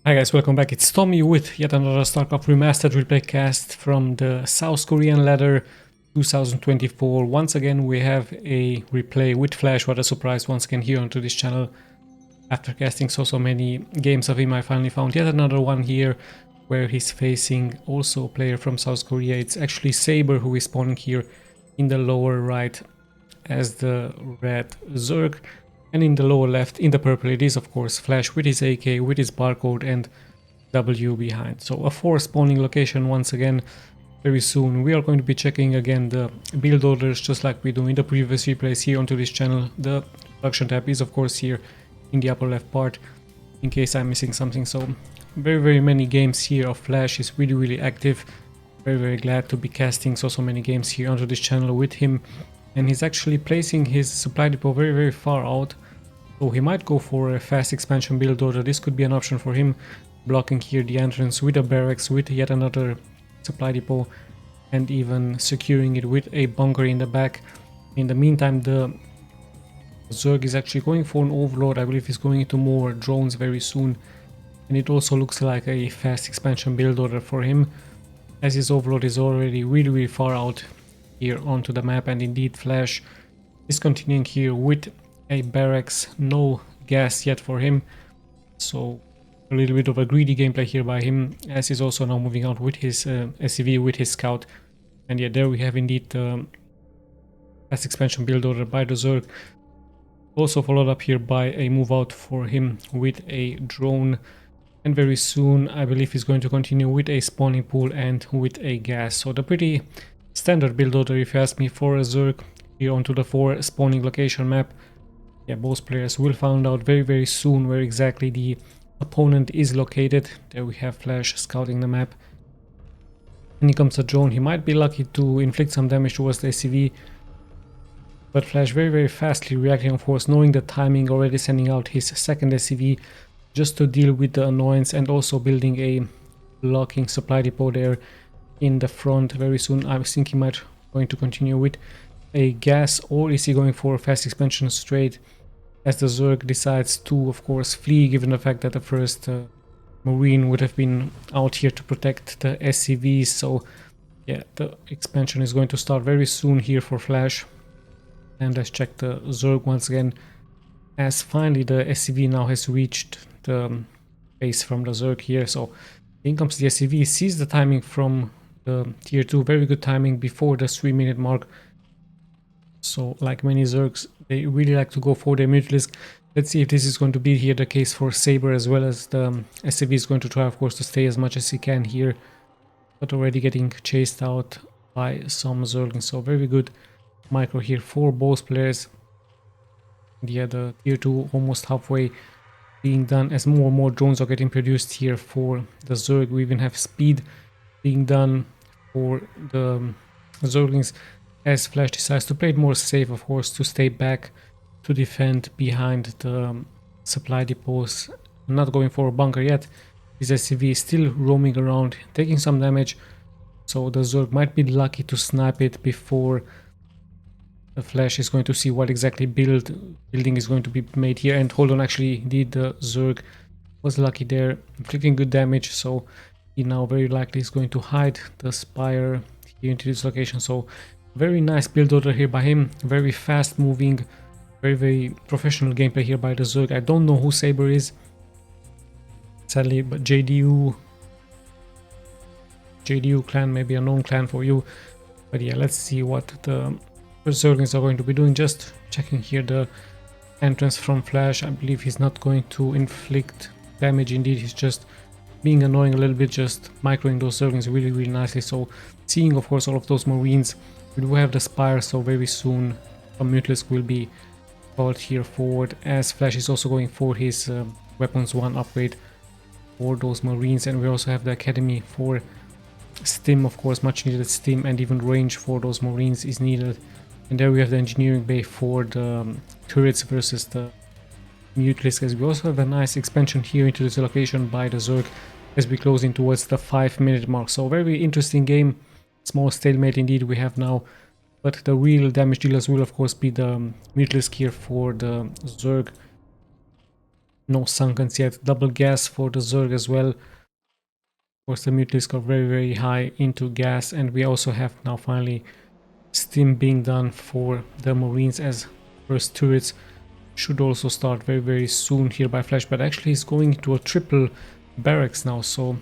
Hi guys, welcome back. It's Tommy with yet another Starcraft Remastered replay cast from the South Korean ladder 2024. Once again we have a replay with Flash. What a surprise once again here onto this channel. After casting so many games of him, I finally found yet another one here where he's facing also a player from South Korea. It's actually SABER who is spawning here in the lower right as the red Zerg. And in the lower left, in the purple, it is of course Flash with his AK, with his barcode and W behind. So a 4 spawning location once again. Very soon we are going to be checking again the build orders just like we do in the previous replays here onto this channel. The production tab is of course here in the upper left part in case I'm missing something. So very many games here of Flash. Is really active. Very glad to be casting so many games here onto this channel with him. And he's actually placing his supply depot very far out. So he might go for a fast expansion build order. This could be an option for him. Blocking here the entrance with a barracks, with yet another supply depot, and even securing it with a bunker in the back. In the meantime, the Zerg is actually going for an overload. I believe he's going into more drones very soon. And it also looks like a fast expansion build order for him, as his overload is already really far out here onto the map. And indeed Flash is continuing here with a barracks, no gas yet for him, so a little bit of a greedy gameplay here by him, as he's also now moving out with his SCV, with his scout. And yeah, there we have indeed the fast expansion build order by the Zerg, also followed up here by a move out for him with a drone. And very soon I believe he's going to continue with a spawning pool and with a gas. So the pretty standard build order, if you ask me, for a Zerg here onto the 4 spawning location map. Yeah, both players will find out very soon where exactly the opponent is located. There we have Flash scouting the map. And here comes a drone. He might be lucky to inflict some damage towards the SCV, but Flash very fastly reacting, of course, knowing the timing, already sending out his second SCV just to deal with the annoyance, and also building a blocking supply depot there in the front. Very soon I think he might going to continue with a gas, or is he going for a fast expansion straight, as the Zerg decides to of course flee, given the fact that the first Marine would have been out here to protect the SCVs. So yeah, the expansion is going to start very soon here for Flash. And let's check the Zerg once again, as finally the SCV now has reached the base from the Zerg here. So in comes the SCV, sees the timing from the tier 2, very good timing before the 3-minute mark. So like many Zergs, they really like to go for their Mutalisk. Let's see if this is going to be here the case for SABER as well, as the SCV is going to try of course to stay as much as he can here, but already getting chased out by some Zerglings. So very good micro here for both players. Yeah, the tier 2 almost halfway being done, as more and more drones are getting produced here for the Zerg. We even have speed being done for the Zerglings, as Flash decides to play it more safe, of course, to stay back, to defend behind the supply depots. Not going for a bunker yet. His SCV is still roaming around, taking some damage, so the Zerg might be lucky to snap it before the Flash is going to see what exactly building is going to be made here. And hold on, actually indeed the Zerg was lucky there, inflicting good damage, so he now very likely is going to hide the Spire here into this location. So very nice build order here by him, very fast moving, very professional gameplay here by the Zerg. I don't know who SABER is, sadly, but JDU clan may be a known clan for you. But yeah, let's see what the Zerglings are going to be doing. Just checking here the entrance from Flash. I believe he's not going to inflict damage. Indeed, he's just being annoying a little bit, just microing those Zerglings really nicely. So seeing of course all of those Marines. We do have the Spire, so very soon a Mutalisk will be called here forward, as Flash is also going for his weapons 1 upgrade for those Marines. And we also have the Academy for stim, of course, much needed stim, and even range for those Marines is needed. And there we have the engineering bay for the turrets versus the Mutalisk, as we also have a nice expansion here into this location by the Zerg as we close in towards the 5-minute mark. So very interesting game. Small stalemate indeed we have now, but the real damage dealers will of course be the Mutalisk here for the Zerg. No sunkens yet. Double gas for the Zerg as well. Of course, the Mutalisk are very high into gas, and we also have now finally steam being done for the Marines, as first turrets should also start very soon here by Flash. But actually he's going to a triple barracks now, so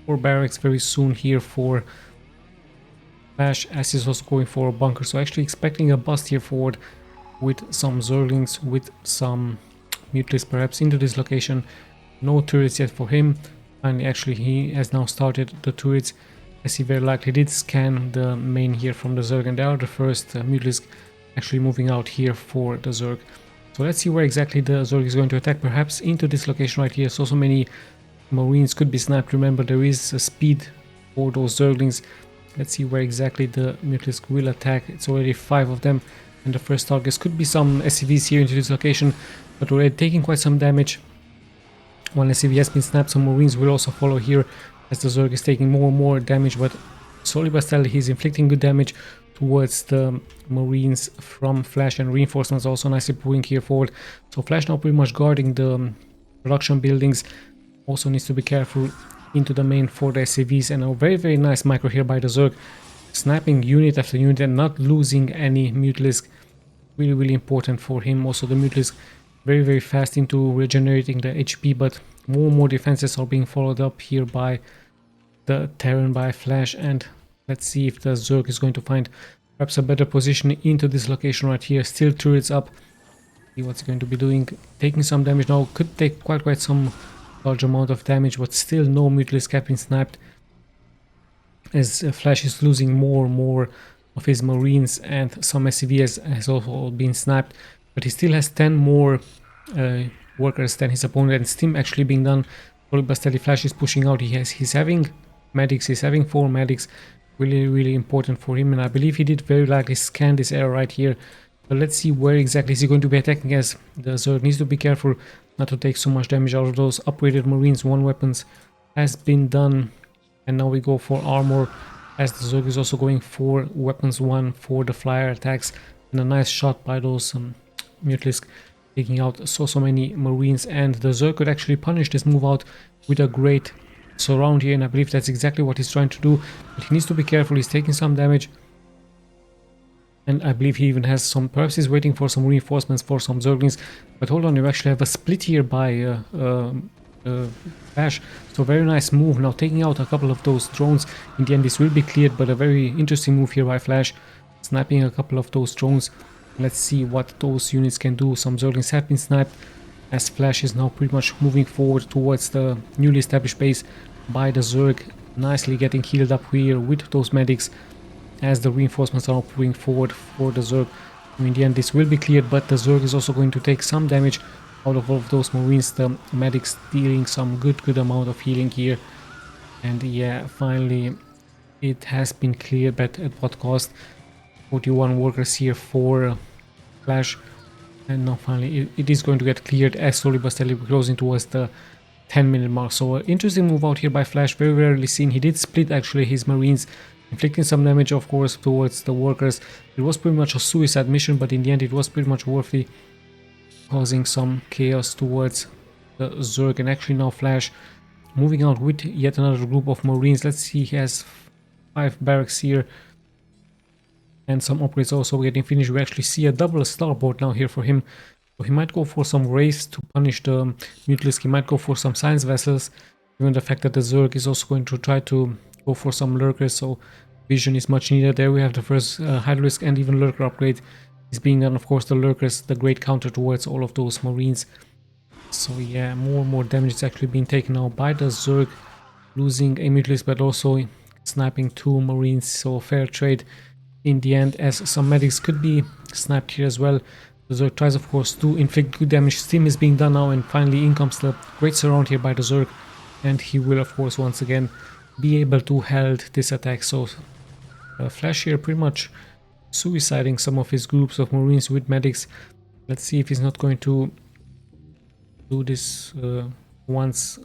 4 barracks very soon here for Flash, as he's also going for a bunker. So actually expecting a bust here forward with some Zerglings, with some Mutalisk perhaps into this location. No turrets yet for him. And actually he has now started the turrets, as he very likely did scan the main here from the Zerg, and they are the first Mutalisk actually moving out here for the Zerg. So let's see where exactly the Zerg is going to attack, perhaps into this location right here. So many Marines could be sniped. Remember, there is a speed for those Zerglings. Let's see where exactly the Mutalisk will attack. It's already 5 of them, and the first targets could be some SCVs here into this location, but already taking quite some damage. One SCV has been snapped, some Marines will also follow here, as the Zerg is taking more and more damage, but slowly but steadily he's inflicting good damage towards the Marines from Flash, and reinforcements also nicely pulling here forward. So Flash now pretty much guarding the production buildings. Also needs to be careful into the main for the SCVs, and a very nice micro here by the Zerg, sniping unit after unit and not losing any Mutalisk. Really important for him. Also the Mutalisk very fast into regenerating the HP, but more defenses are being followed up here by the Terran, by Flash, and let's see if the Zerg is going to find perhaps a better position into this location right here. Still turrets up. See what's going to be doing. Taking some damage now. Could take quite some large amount of damage, but still no Mutalisk have been sniped, as Flash is losing more of his Marines, and some SCV has also been sniped, but he still has 10 more workers than his opponent, and steam actually being done. But steady Flash is pushing out. He's having medics, he's having 4 medics. Really important for him, and I believe he did very likely scan this area right here. But let's see where exactly is he going to be attacking, as the Zerg needs to be careful not to take so much damage out of those upgraded Marines. 1 weapons has been done, and now we go for armor, as the Zerg is also going for weapons 1 for the flyer attacks, and a nice shot by those Mutalisk, taking out so many Marines, and the Zerg could actually punish this move out with a great surround here, and I believe that's exactly what he's trying to do. But he needs to be careful. He's taking some damage, and I believe he even has some, perhaps he's waiting for some reinforcements for some Zerglings. But hold on, you actually have a split here by Flash. So very nice move, now taking out a couple of those drones. In the end this will be cleared, but a very interesting move here by Flash, sniping a couple of those drones. Let's see what those units can do. Some Zerglings have been sniped, as Flash is now pretty much moving forward towards the newly established base by the Zerg, nicely getting healed up here with those medics, as the reinforcements are moving forward for the Zerg. In the end this will be cleared, but the Zerg is also going to take some damage out of all of those Marines. The medics dealing some good amount of healing here, and yeah, finally it has been cleared, but at what cost? 41 workers here for Flash, and now finally it is going to get cleared, as slowly but steadily we're closing towards the 10-minute mark. So interesting move out here by Flash, very rarely seen. He did split actually his Marines, inflicting some damage of course towards the workers. It was pretty much a suicide mission, but in the end it was pretty much worthy, causing some chaos towards the Zerg. And actually now Flash moving out with yet another group of Marines. Let's see, he has 5 barracks here, and some upgrades also getting finished. We actually see a double starboard now here for him, so he might go for some race to punish the Mutalisk. He might go for some science vessels, given the fact that the Zerg is also going to try to go for some lurkers, so vision is much needed. There we have the first high risk and even lurker upgrade is being done. Of course the lurkers, the great counter towards all of those Marines. So yeah, more damage is actually being taken now by the Zerg, losing a Mutalisk but also sniping 2 Marines, so fair trade in the end, as some medics could be sniped here as well. The Zerg tries of course to inflict good damage. Steam is being done now, and finally in comes the great surround here by the Zerg, and he will of course once again be able to hold this attack. So Flash here pretty much suiciding some of his groups of Marines with medics. Let's see if he's not going to do this once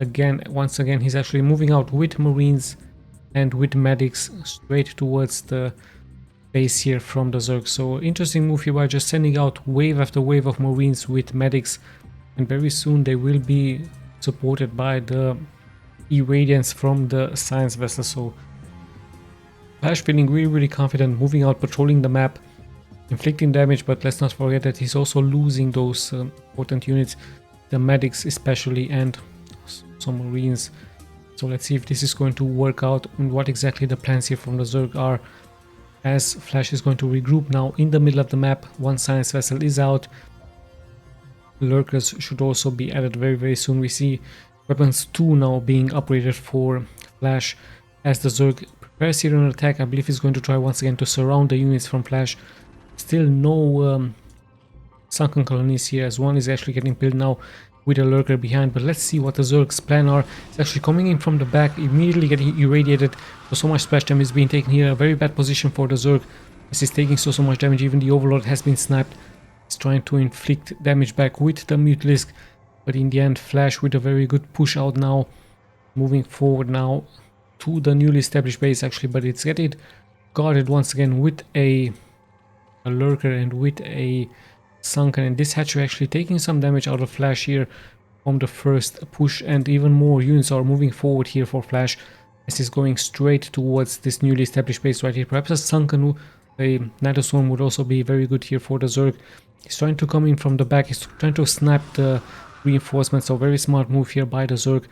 again. Once again he's actually moving out with Marines and with medics straight towards the base here from the Zerg. So interesting move here by just sending out wave after wave of Marines with medics and very soon they will be supported by the irradiance from the science vessel. So Flash feeling really confident, moving out, patrolling the map, inflicting damage, but let's not forget that he's also losing those important units, the medics especially, and some marines. So let's see if this is going to work out and what exactly the plans here from the Zerg are, as Flash is going to regroup now in the middle of the map. One science vessel is out. Lurkers should also be added very soon. We see weapons 2 now being upgraded for Flash as the Zerg prepares here an attack. I believe he's going to try once again to surround the units from Flash. Still no sunken colonies here, as one is actually getting built now with a lurker behind. But let's see what the Zerg's plan are. It's actually coming in from the back, immediately getting irradiated. So much splash damage is being taken here. A very bad position for the Zerg, as he's taking so much damage. Even the Overlord has been sniped. He's trying to inflict damage back with the Mutalisk, but in the end Flash with a very good push out now, moving forward now to the newly established base actually, but it's getting guarded once again with a lurker and with a sunken, and this hatchery actually taking some damage out of Flash here from the first push, and even more units are moving forward here for Flash as he's going straight towards this newly established base right here. Perhaps a sunken, a Nitoswarm would also be very good here for the Zerg. He's trying to come in from the back, he's trying to snap the reinforcements, so very smart move here by the Zerg.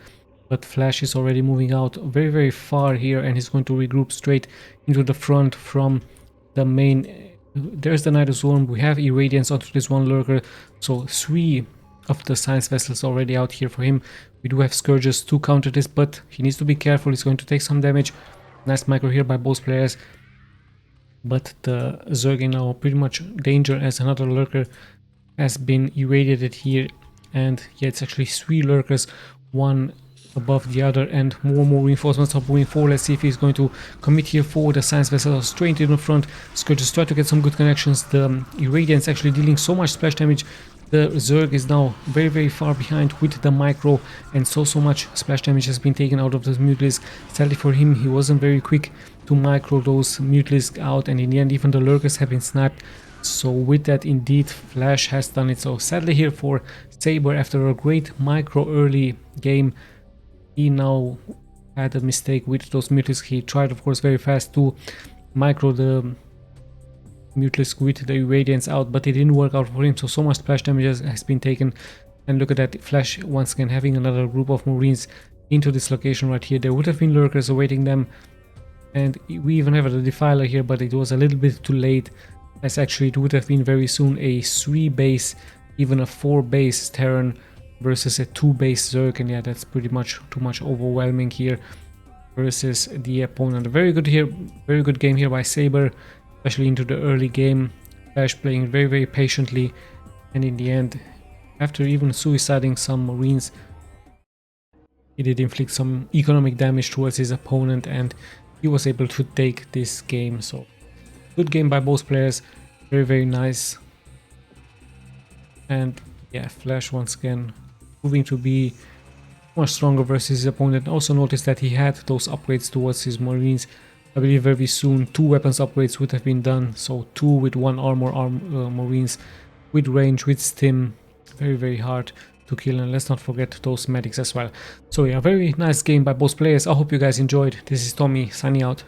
But Flash is already moving out very far here, and he's going to regroup straight into the front from the main. There's the Nitoswarm, we have irradiance onto this one lurker, so 3 of the science vessels already out here for him. We do have Scourges to counter this, but he needs to be careful, he's going to take some damage. Nice micro here by both players. But the Zerg in now pretty much danger, as another lurker has been irradiated here, and yeah, it's actually 3 lurkers, one above the other, and more reinforcements are moving forward. Let's see if he's going to commit here for the science vessel straight in the front. Scourges try to get some good connections. The irradiance actually dealing so much splash damage. The Zerg is now very far behind with the micro, and so much splash damage has been taken out of the Mutalisk. Sadly for him, he wasn't very quick to micro those Mutalisk out, and in the end even the lurkers have been sniped. So with that, indeed Flash has done it. So sadly here for Saber, after a great micro early game, he now had a mistake with those Mutalisk. He tried of course very fast to micro the Mutalisk with the irradiance out, but it didn't work out for him. So much splash damage has been taken, and look at that, Flash once again having another group of Marines into this location right here. There would have been lurkers awaiting them, and we even have the Defiler here, but it was a little bit too late, as actually it would have been very soon a 3 base, even a 4 base Terran versus a 2 base Zerg, and yeah, that's pretty much too much overwhelming here versus the opponent. Very good game here by Saber, especially into the early game. Flash playing very patiently, and in the end, after even suiciding some Marines, he did inflict some economic damage towards his opponent, and he was able to take this game. So good game by both players, very nice. And yeah, Flash once again proving to be much stronger versus his opponent. Also notice that he had those upgrades towards his Marines. I believe very soon 2 weapons upgrades would have been done, so 2 with 1 armor Marines with range, with stim, very hard to kill. And let's not forget those medics as well. So yeah, very nice game by both players. I hope you guys enjoyed. This is Tommy signing out.